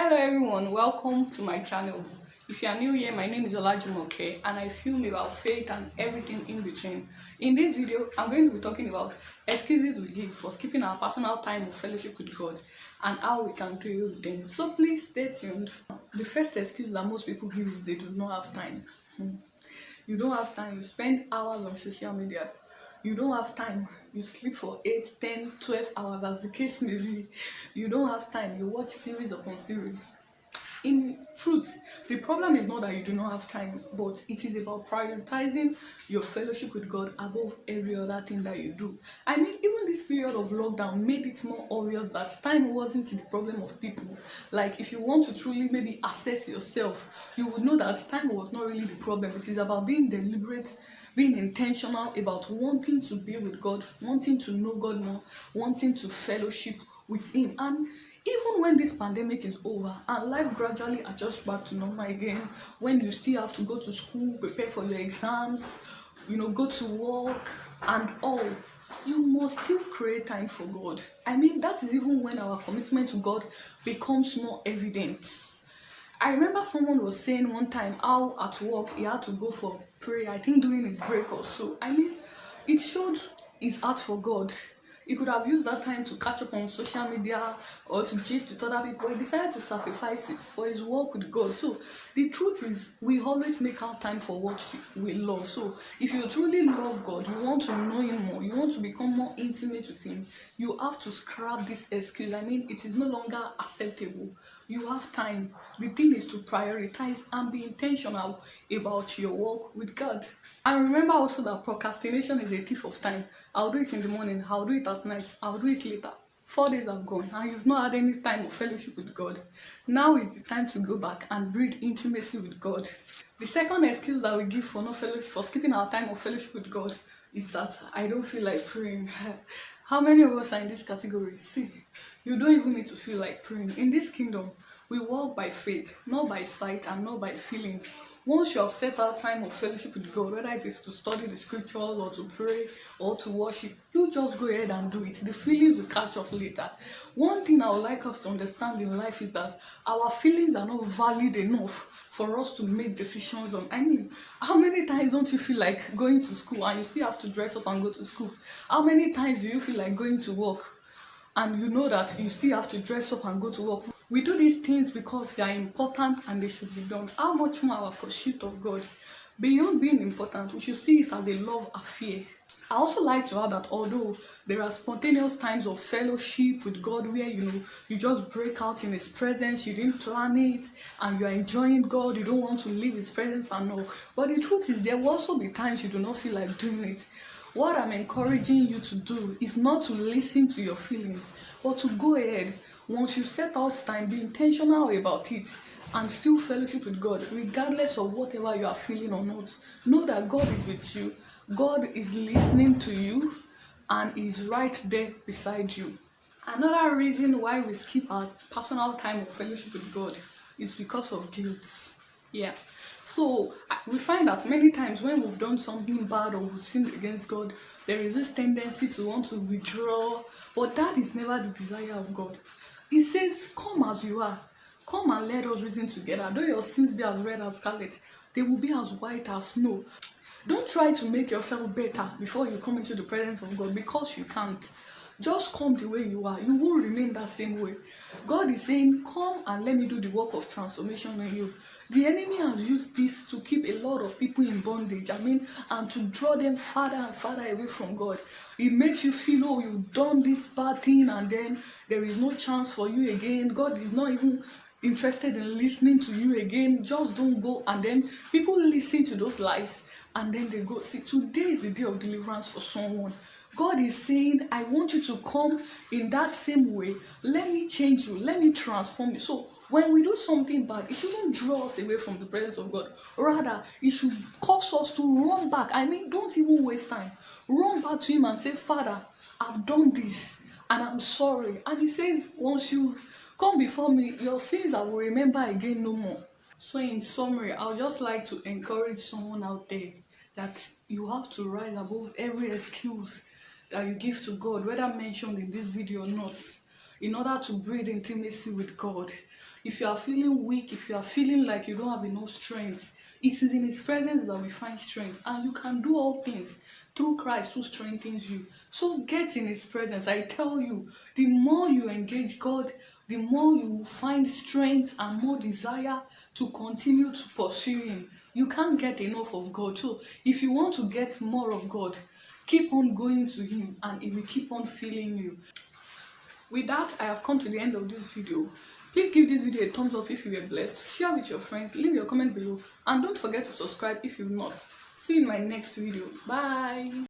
Hello everyone, welcome to my channel. If you are new here, my name is Olajumoke and I film about faith and everything in between. In this video, I'm going to be talking about excuses we give for skipping our personal time of fellowship with God and how we can deal with them. So please stay tuned. The first excuse that most people give is they do not have time. You don't have time, you spend hours on social media. You don't have time, you sleep for 8, 10, 12 hours as the case may be. You don't have time, you watch series upon series. In truth, the problem is not that you do not have time, but it is about prioritizing your fellowship with God above every other thing that you do. I mean, even this period of lockdown made it more obvious that time wasn't the problem of people. Like, if you want to truly maybe assess yourself, you would know that time was not really the problem. It is about being deliberate, being intentional about wanting to be with God, wanting to know God more, wanting to fellowship with Him. And even when this pandemic is over and life gradually adjusts back to normal again, when you still have to go to school, prepare for your exams, go to work and all, you must still create time for God. I mean, that is even when our commitment to God becomes more evident. I remember someone was saying one time how at work he had to go for prayer, I think during his break or so. I mean, it showed his heart for God. He could have used that time to catch up on social media or to gist with other people. He decided to sacrifice it for his work with God. So the truth is, we always make our time for what we love. So if you truly love God, you want to know Him more, you want to become more intimate with Him, you have to scrap this excuse. I mean, it is no longer acceptable. You have time. The thing is to prioritize and be intentional about your work with God. And remember also that procrastination is a thief of time. I'll do it in the morning, I'll do it at night, I'll do it later. 4 days have gone and you've not had any time of fellowship with God. Now is the time to go back and breed intimacy with God. The second excuse that we give for no fellowship, for skipping our time of fellowship with God, is that I don't feel like praying. How many of us are in this category? See, you don't even need to feel like praying. In this kingdom, we walk by faith, not by sight and not by feelings. Once you have set out time of fellowship with God, whether it is to study the scriptures or to pray or to worship, you just go ahead and do it. The feelings will catch up later. One thing I would like us to understand in life is that our feelings are not valid enough for us to make decisions on. I mean, how many times don't you feel like going to school and you still have to dress up and go to school? How many times do you feel like going to work and you know that you still have to dress up and go to work? We do these things because they are important and they should be done. How much more our pursuit of God? Beyond being important, we should see it as a love affair. I also like to add that although there are spontaneous times of fellowship with God where you just break out in His presence, you didn't plan it, and you're enjoying God, you don't want to leave His presence and all. But the truth is, there will also be times you do not feel like doing it. What I'm encouraging you to do is not to listen to your feelings, but to go ahead. Once you set out time, be intentional about it and still fellowship with God, regardless of whatever you are feeling or not. Know that God is with you, God is listening to you, and is right there beside you. Another reason why we skip our personal time of fellowship with God is because of guilt. Yeah. So we find that many times when we've done something bad or we've sinned against God, there is this tendency to want to withdraw, but that is never the desire of God. He says, come as you are. Come and let us reason together. Though your sins be as red as scarlet, they will be as white as snow. Don't try to make yourself better before you come into the presence of God, because you can't. Just come the way you are. You won't remain that same way. God is saying, come and let me do the work of transformation in you. The enemy has used this to keep a lot of people in bondage, and to draw them farther and farther away from God. It makes you feel, oh, you've done this bad thing and then there is no chance for you again. God is not even interested in listening to you again. Just don't go. And then people listen to those lies and then they go. See, today is the day of deliverance for someone. God is saying, I want you to come in that same way. Let me change you. Let me transform you. So when we do something bad, it shouldn't draw us away from the presence of God. Rather, it should cause us to run back. I mean, don't even waste time. Run back to Him and say, Father, I've done this and I'm sorry. And He says, once you come before me, your sins I will remember again no more. So in summary, I would just like to encourage someone out there that you have to rise above every excuse that you give to God, whether mentioned in this video or not, in order to breed intimacy with God. if you are feeling weak, if you are feeling like you don't have enough strength, it is in His presence that we find strength, and you can do all things through Christ who strengthens you. So get in His presence. I tell you, the more you engage God, the more you will find strength and more desire to continue to pursue Him. You can't get enough of God. So if you want to get more of God, keep on going to Him and He will keep on filling you. With that, I have come to the end of this video. Please give this video a thumbs up if you were blessed, share with your friends, leave your comment below, and don't forget to subscribe if you've not. See you in my next video. Bye.